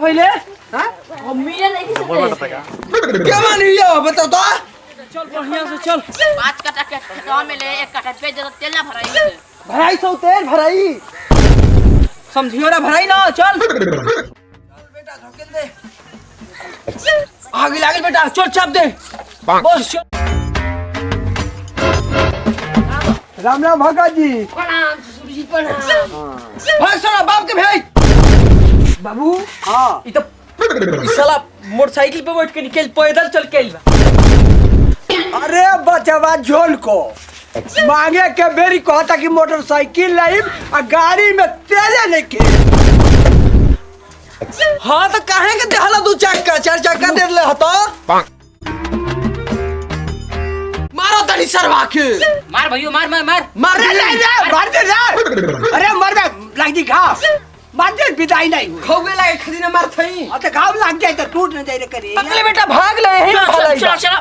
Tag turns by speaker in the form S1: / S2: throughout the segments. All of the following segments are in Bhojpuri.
S1: पहले
S2: हां मिले नहीं सकते
S1: क्या मानी हो बताओ तो चल बढ़िया से चल
S2: 5 कटा के तो में ले 1 कटा पे जरा तेल ना भराई
S1: भराई सौ तेल भराई समझियो ना भराई ना चल बेटा धकेल दे आगे लागल बेटा चल चाप दे बस चल
S3: राम राम भगत जी
S2: प्रणाम सूरजी प्रणाम
S1: भाग सोना बाप के भाई बाबू
S3: हाँ
S1: ई तो ई साला मोटरसाइकिल पे बैठ के निकल पैदल चल के आइल
S3: अरे बचवा झोल को मांगे के बेरी कहता कि मोटरसाइकिल लाई आ गाड़ी में तेले नहीं के
S1: हां तो काहे के देहला दू चक्का चार चक्का दे ले हतो मारो तनी सरवा के
S2: मार भैया मार मार मार
S1: मार
S3: अरे ले ले मार दे ले अरे मर बे लग जी घाव मार दे विदाई नहीं हुई
S1: खौगे लागे खदीना मार थई
S3: अते घाव लग जाए तो टूट न जाए रे करे
S1: अगले बेटा भाग ले हे
S2: चलो चलो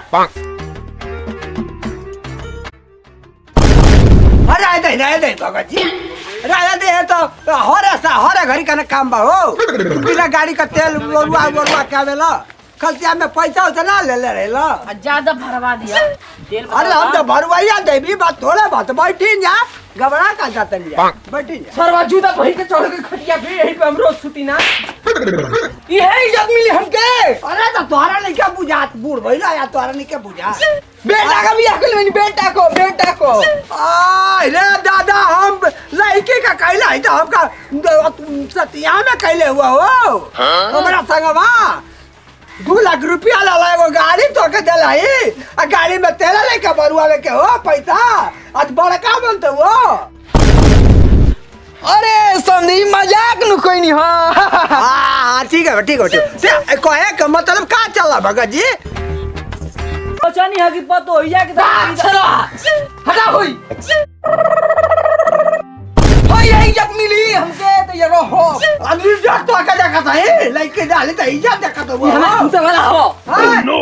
S3: अरे आए दे भगत जी राजा दे तो हरे घड़ी का काम बा हो बिना गाड़ी का तेल वरुआ क्या बेला खर्चा में पैसा उतना ले ले ला
S2: ज्यादा भरवा दिया तेल
S3: अरे हम तो भरवाइया देवी बात थोड़ा बात बैठी जा घबरा का जाता लिया बैठी जा
S1: सरवा जूता पहिर के चढ़ के खटिया पे यही पे हम रोज सुती ना यही इज्जत मिली हमके
S3: अरे तो तोहरा नहीं क्या बुझात बूढ़ भइला या तोहरा नहीं क्या बुझा
S1: बेटा का बियाह कर लेनी बेटा को
S3: आय रे दादा हम लड़के का कहला है तो हमका सतिया में कहले हुआ हो हमारा संगवा 2 लाख रुपया ला एगो गाड़ी तो के दिलाई आ गाड़ी में तेल लेके बरुआवे के हो पैसा आज बड़का बनते हो
S1: अरे संदी मजाक न कोई नहीं
S3: हां ठीक है कहे का मतलब का चला भगत जी
S1: पता नहीं है कि पतो होइया के चलो हटा होई यही इज्जत मिली हमके तो ये रहो
S3: आदमी इज्जत तो का देखा था ए लड़के डाले तो इज्जत देखा तो वो
S1: तू वाला हो
S3: नो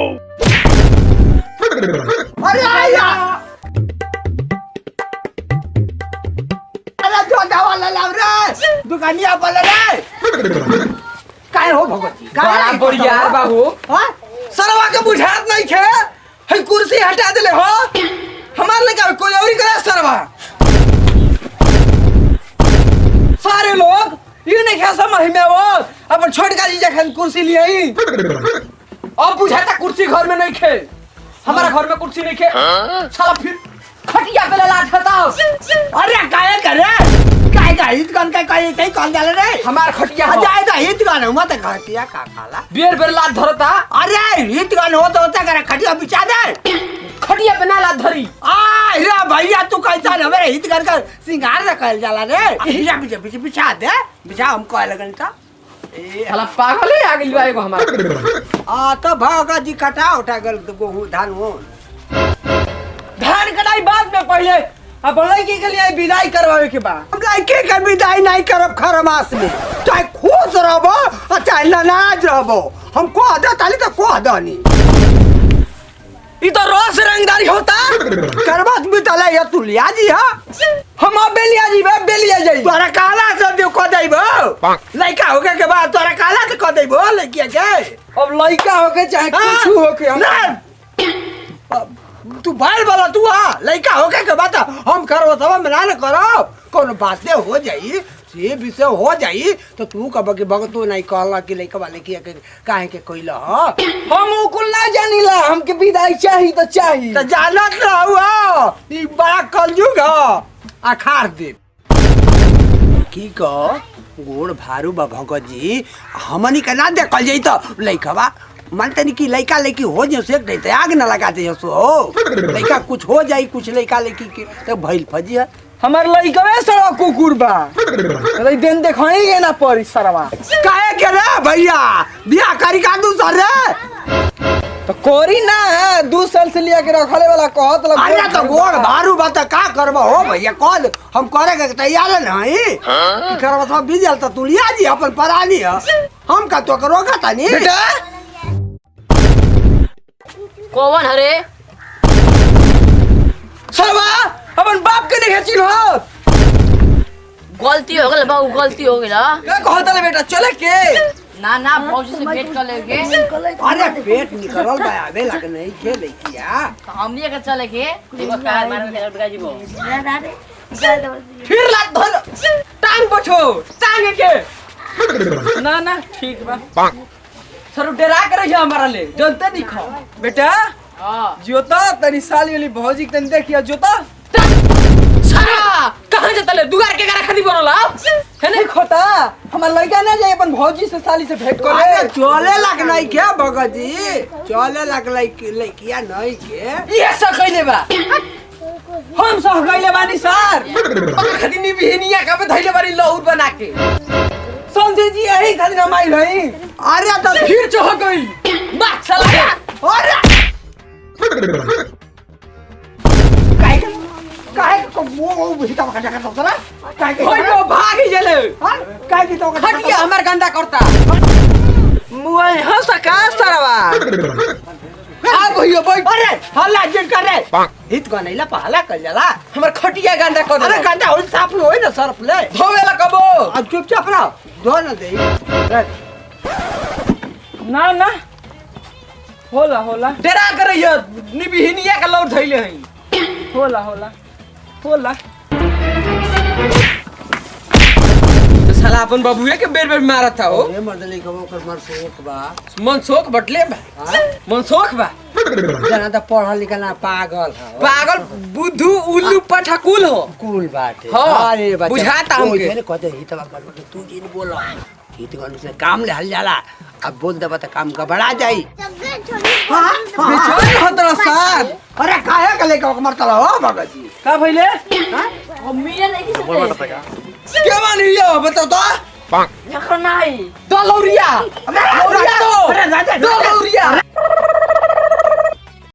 S3: अरे आया अरे जो दवा ला रे दुकानिया वाला रे काय हो भगत जी
S1: बड़ा बढ़िया बाबू
S3: हां
S1: सरवा के बुझात नहीं खे है कुर्सी हटा देले हो हमार लगा कोई और करे सरवा सारे लोग ये नहीं क्या समझ में वो अपन छोटका जी जखन कुर्सी लिए आई अब बुझाता कुर्सी घर में नहीं खे हमारा घर में कुर्सी नहीं खे साला फिर खटिया पे लात हटाओ
S3: अरे काय करे काय हित कन काय काय सही कॉल डाले रे
S1: हमार खटिया हो
S3: जाए तो हित कन मत खटिया का काला
S1: बेर लात धरता
S3: अरे हित कन हो तो होता करे खटिया बिछा दे
S1: खटिया पे ना लात धरी
S3: आ रे भैया तू कैसा हमारे हित कर कर सिंगार से कहल जाला रे हिया पीछे बिछा दे बिछा हम कह लगन का
S1: ए हला पागल है आ गइल बा एगो हमार
S3: आ तो भगा जी कटा उठा गल गेहूं धान
S1: कटाई बाद में पहले अब लड़की के लिए विदाई करवावे के बा
S3: हम लड़के के विदाई नहीं करब खरमास में चाहे खुश रहबो चाहे नाराज रहबो हम को आदत आली तो को आदनी
S1: ई तो रोज रंगदारी होता
S3: करबत बितला या तू लिया जी हां
S1: हम बेलिया जाई
S3: तोरा काला से दे को देबो लइका होके के बाद तोरा काला से को देबो लइकिया के
S1: अब लइका होके चाहे कुछ होके हम
S3: तू बाल वाला तू लइका होके के बाद हम करबो सब में ना करो कोनो बात ने हो जाई से विषय हो जाई तो तू कब के भगतो नहीं कहला कि लइका वाले की काहे के कइला
S1: हम उकुल ना जानिला हमके विदाई चाहिए तो चाहिए
S3: तो जानत रहुआ ई बड़ा कलयुग अखार दे की को गोड़ भारू बा भगत जी हमनी के ना देखल जाई तो लइकवा मानते नहीं कि लइका लइकी हो जे से नहीं आग ना लगाते हो सो लइका कुछ हो जाई कुछ लइका लइकी के तो भइल फजी है
S1: हमार लइकवे सरवा कुकुर बा रे दिन देखाएंगे ना परी सरवा
S3: काहे के रे भैया बियाह करी का दूसर रे
S1: तो कोरी ना 2 साल से लिया के रखले वाला कहत लग
S3: अरे तो गोड़ भारू बात का करबो हो भैया कल हम करे के तैयार नहीं कि करबो सब बिजल तो तू लिया जी अपन परानी है हम का तो करो का तनी
S1: बेटा
S2: कौन हरे
S1: सरवा अपन बाप के नहीं चिन्ह
S2: गलती हो गल बाबू गलती हो गेला
S1: का कहत ले बेटा चले के
S2: ना ना भौजी से भेंट कर लेके
S3: अरे पेट निकलल बा आवे लग नहीं खे लइकिया
S2: तो हमनी के चले के देखो कार मार के बेटा जीबो
S1: फिर लात धर टांग पछो टांग के ना ना ठीक बा सर डरा करे जा हमारा ले जनते दिखो बेटा
S2: हां
S1: जोता तनी साली वाली भौजी के तनी देखिया जोता सारा कहां जता ले दुगार के करा खदी बनला है नहीं खोता हमर लड़का ना जाए अपन भौजी से साली से भेंट करे
S3: अरे चले लग नहीं के भगजी चले लग लइकिया नहीं के
S1: ये सब कइले बा हम सब कइले बानी सर खदी नी बिहनिया का पे धइले बानी लौर बना के समझे जी यही खाली नमाई रही
S3: अरे तो
S1: फिर चह गई बात साला
S3: अरे काहे को वो बुझता का का तोरा काहे के
S1: होय तो भाग ही गेले
S3: काहे की तो
S1: हटिया हमर गंदा करता मुआ हंस का सरवा आ भइयो भाई
S3: अरे हल्ला जे करे हित को नहीं ला पहला कर जाला
S1: हमर खटिया गंदा कर दे
S3: अरे गंदा हो साफ होई ना सरफ ले
S1: धोवेला कबो
S3: अब चुपचाप रहो दो ना दे
S1: ना ना होला होला डरा करैया निबिहनिया का लौट धइले हई होला होला होला तो साला अपन बाबूए के बेर बेर मारत था हो
S3: ये मर्दली को कर मर सोख बा
S1: मन शोक बटले बा मन शोक बा
S3: जना तो पढ़ा लिखा ना पागल है
S1: पागल बुद्धू उल्लू पठकुल हो
S3: कूल बात है
S1: हाँ,
S3: अरे बच्चा
S1: बुझाता हमके।
S3: मैंने कहते हित बा कर तू जी बोला हित को से काम ले हल जाला अब बोल दे बता काम गबड़ा जाई हां
S1: बेचैन हतरा साथ
S3: अरे काहे के लेके मरता हो भगजी
S1: का भइले
S2: हम मिले नहीं किसे
S1: के मानी यो बताओ तो
S2: यखर नहीं
S1: दो लौरिया लौरिया दो
S3: अरे राजा
S1: दो लौरिया
S3: अरे